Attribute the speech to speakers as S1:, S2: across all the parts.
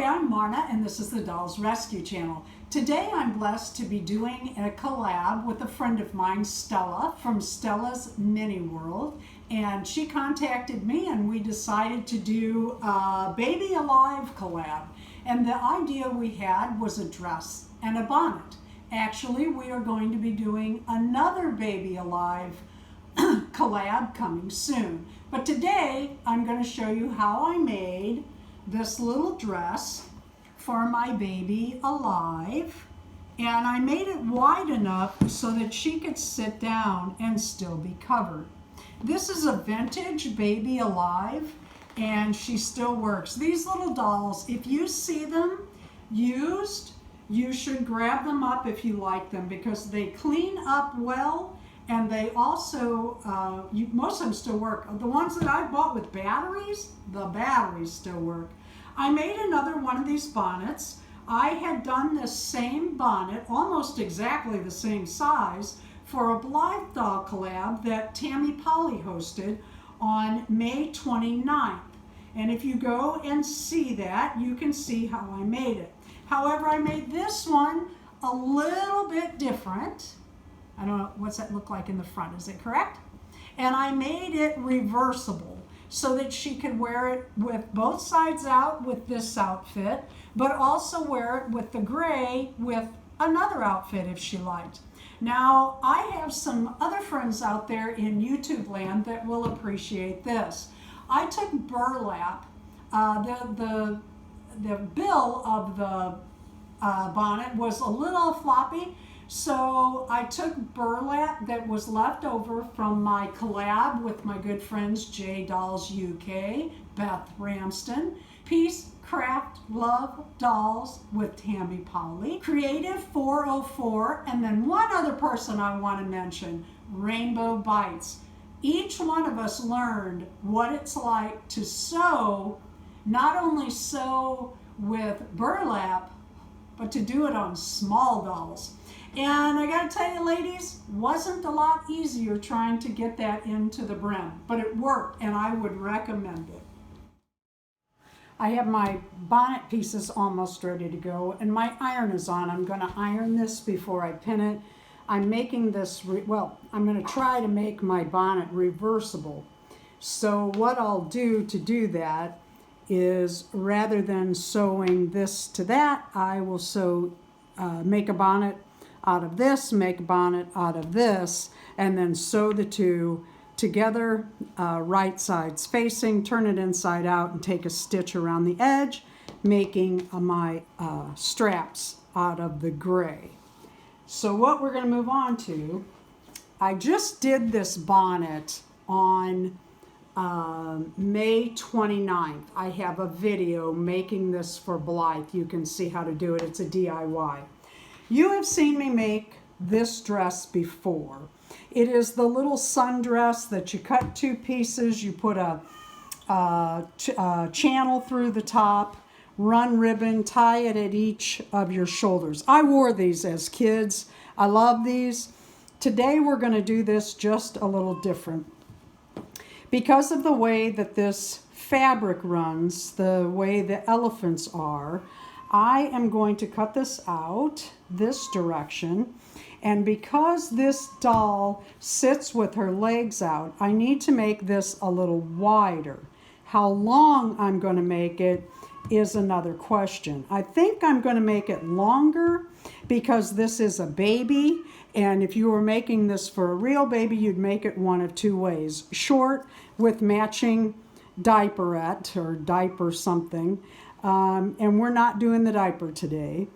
S1: Hi, I'm Marna, and this is the Dolls Rescue Channel. Today I'm blessed to be doing a collab with a friend of mine, Stella, from Stella's Miniworld. And she contacted me and we decided to do a Baby Alive collab. And the idea we had was a dress and a bonnet. Actually, we are going to be doing another Baby Alive collab coming soon. But today I'm going to show you how I made this little dress for my baby Alive, and I made it wide enough so that she could sit down and still be covered. This is a vintage Baby Alive, and she still works. These little dolls, if you see them used, you should grab them up if you like them, because they clean up well. And they also, most of them still work. The ones that I bought with batteries, the batteries still work. I made another one of these bonnets. I had done this same bonnet, almost exactly the same size, for a Blythe doll collab that Tammy Powley hosted on May 29th. And if you go and see that, you can see how I made it. However, I made this one a little bit different. I don't know, what's that look like in the front? Is it correct? And I made it reversible so that she could wear it with both sides out with this outfit, but also wear it with the gray with another outfit if she liked. Now, I have some other friends out there in YouTube land that will appreciate this. I took burlap, the bill of the bonnet was a little floppy, so I took burlap that was left over from my collab with my good friends J Dolls UK, Beth Ramston, Peace, Craft, Love, Dolls with Tammy Powley, Creative 404, and then one other person I want to mention, Rainbow Bites. Each one of us learned what it's like to sew, not only sew with burlap, but to do it on small dolls. And I gotta tell you, ladies, wasn't a lot easier trying to get that into the brim, but it worked and I would recommend it. I have my bonnet pieces almost ready to go and my iron is on. I'm gonna iron this before I pin it. I'm making this, I'm gonna try to make my bonnet reversible. So what I'll do to do that is, rather than sewing this to that, I will make a bonnet out of this, make a bonnet out of this, and then sew the two together, right sides facing, turn it inside out, and take a stitch around the edge, making my straps out of the gray. So what we're going to move on to, I just did this bonnet on May 29th. I have a video making this for Blythe. You can see how to do it. It's a DIY. You have seen me make this dress before. It is the little sundress that you cut two pieces, you put a channel through the top, run ribbon, tie it at each of your shoulders. I wore these as kids. I love these. Today we're going to do this just a little different. Because of the way that this fabric runs, the way the elephants are, I am going to cut this out this direction, and because this doll sits with her legs out, I need to make this a little wider. How long I'm going to make it is another question. I think I'm going to make it longer because this is a baby, and if you were making this for a real baby, you'd make it one of two ways. Short with matching diaperette or diaper something, and we're not doing the diaper today.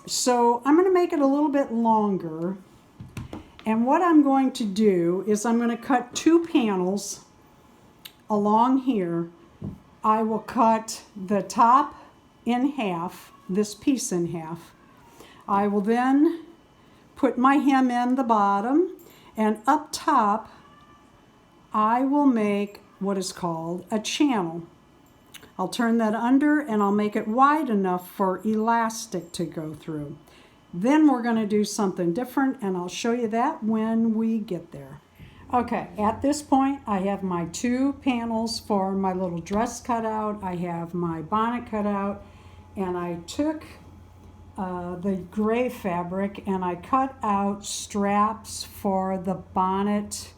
S1: So I'm going to make it a little bit longer, and what I'm going to do is I'm going to cut two panels along here. I will cut the top in half, this piece in half. I will then put my hem in the bottom, and up top I will make what is called a channel. I'll turn that under and I'll make it wide enough for elastic to go through. Then we're going to do something different, and I'll show you that when we get there. Okay, at this point I have my two panels for my little dress cut out. I have my bonnet cut out, and I took the gray fabric and I cut out straps for the bonnet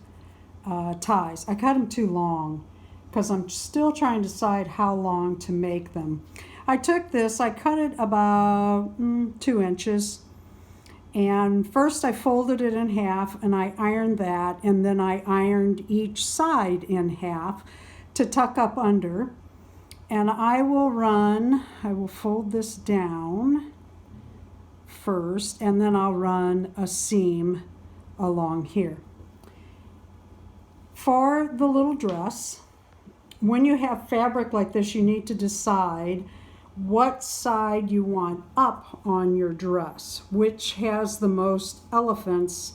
S1: ties. I cut them too long because I'm still trying to decide how long to make them. I took this, I cut it about 2 inches, and first I folded it in half and I ironed that, and then I ironed each side in half to tuck up under. And I will fold this down first, and then I'll run a seam along here. For the little dress, when you have fabric like this, you need to decide what side you want up on your dress, which has the most elephants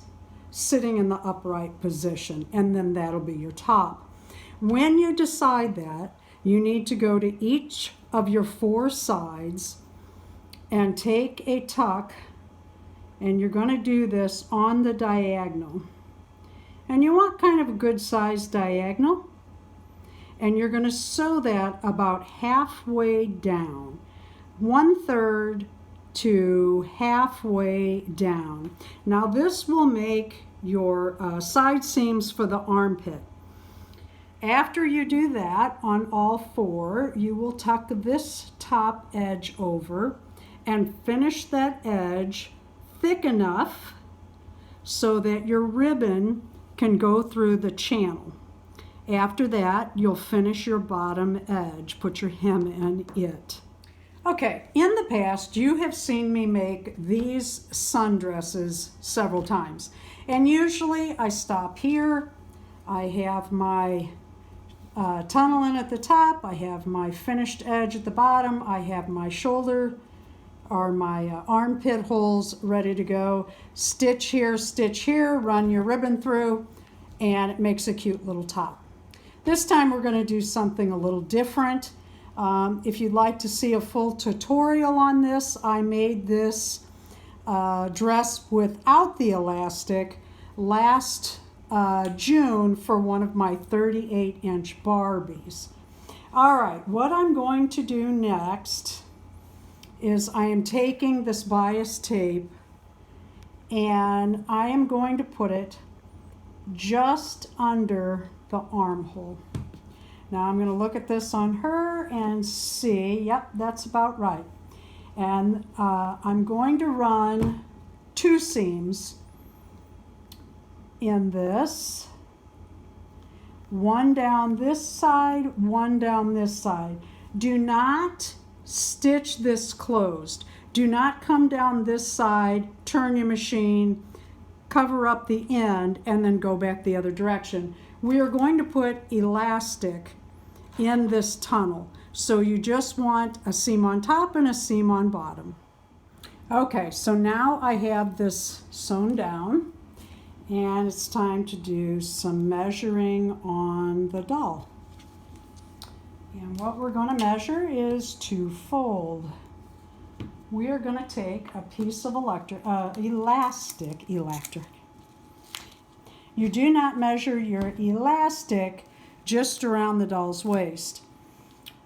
S1: sitting in the upright position, and then that'll be your top. When you decide that, you need to go to each of your 4 sides and take a tuck, and you're going to do this on the diagonal. And you want kind of a good size diagonal, and you're going to sew that about halfway down, 1/3 to halfway down. Now this will make your side seams for the armpit. After you do that on all 4, you will tuck this top edge over and finish that edge thick enough so that your ribbon can go through the channel. After that, you'll finish your bottom edge, put your hem in it. Okay, in the past, you have seen me make these sundresses several times. And usually I stop here, I have my tunnel in at the top, I have my finished edge at the bottom, I have my shoulder or my armpit holes ready to go. Stitch here, run your ribbon through, and it makes a cute little top. This time we're going to do something a little different. If you'd like to see a full tutorial on this, I made this dress without the elastic last June for one of my 38-inch Barbies. All right, what I'm going to do next is I am taking this bias tape and I am going to put it just under the armhole. Now I'm going to look at this on her and see, yep, that's about right. And I'm going to run 2 seams in this, one down this side, one down this side. Do not stitch this closed. Do not come down this side, turn your machine, cover up the end, and then go back the other direction. We are going to put elastic in this tunnel. So you just want a seam on top and a seam on bottom. Okay, so now I have this sewn down, and it's time to do some measuring on the doll. And what we're going to measure is to fold. We are going to take a piece of elastic. You do not measure your elastic just around the doll's waist.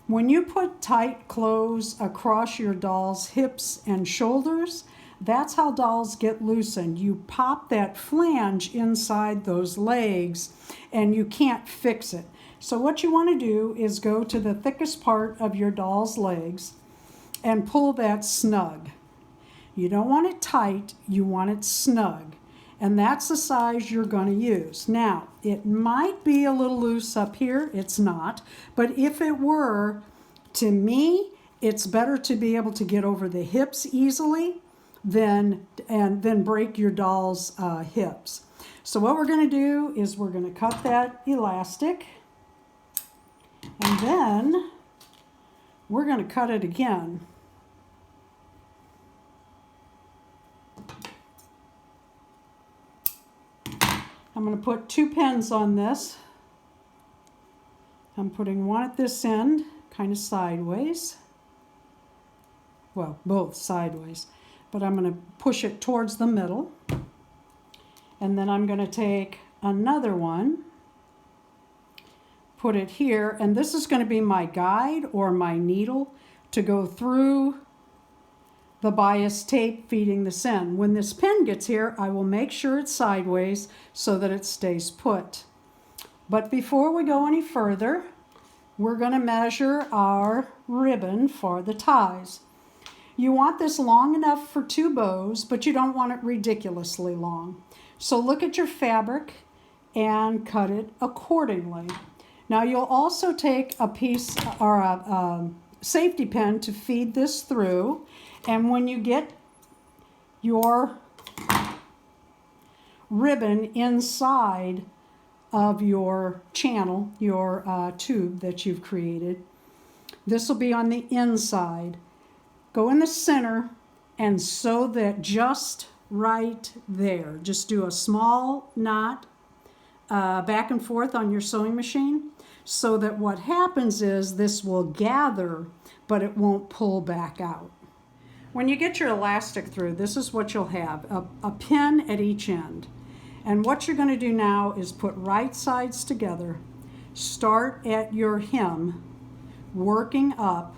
S1: When you put tight clothes across your doll's hips and shoulders, that's how dolls get loosened. You pop that flange inside those legs and you can't fix it. So what you want to do is go to the thickest part of your doll's legs and pull that snug. You don't want it tight, you want it snug. And that's the size you're going to use. Now, it might be a little loose up here. It's not. But if it were, to me, it's better to be able to get over the hips easily than break your doll's hips. So what we're going to do is we're going to cut that elastic. And then we're going to cut it again. I'm going to put 2 pins on this. I'm putting one at this end, kind of sideways. Well, both sideways. But I'm going to push it towards the middle. And then I'm going to take another one, put it here, and this is going to be my guide or my needle to go through the bias tape feeding this in. When this pin gets here, I will make sure it's sideways so that it stays put. But before we go any further, we're going to measure our ribbon for the ties. You want this long enough for 2 bows, but you don't want it ridiculously long. So look at your fabric and cut it accordingly. Now you'll also take a piece or a safety pin to feed this through, and when you get your ribbon inside of your channel, your tube that you've created, this will be on the inside. Go in the center and sew that just right there. Just do a small knot back and forth on your sewing machine, so that what happens is this will gather, but it won't pull back out. When you get your elastic through, this is what you'll have, a pin at each end. And what you're going to do now is put right sides together, start at your hem, working up,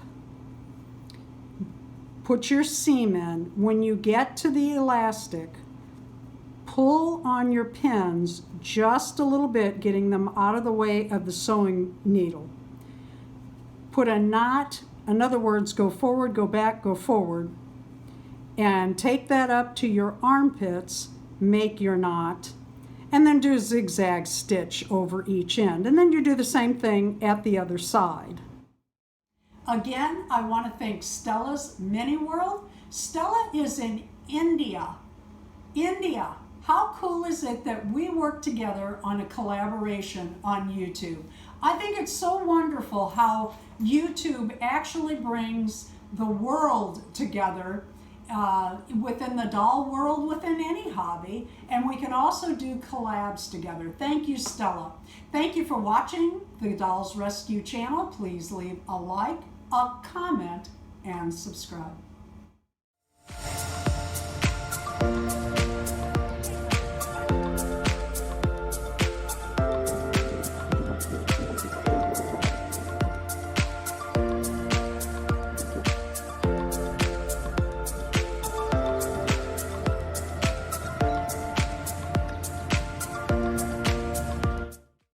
S1: put your seam in. When you get to the elastic, pull on your pins just a little bit, getting them out of the way of the sewing needle. Put a knot, in other words, go forward, go back, go forward, and take that up to your armpits, make your knot, and then do a zigzag stitch over each end. And then you do the same thing at the other side. Again, I want to thank Stella's Miniworld. Stella is in India. India. How cool is it that we work together on a collaboration on YouTube? I think it's so wonderful how YouTube actually brings the world together within the doll world, within any hobby, and we can also do collabs together. Thank you, Stella. Thank you for watching the Dolls Rescue channel. Please leave a like, a comment, and subscribe.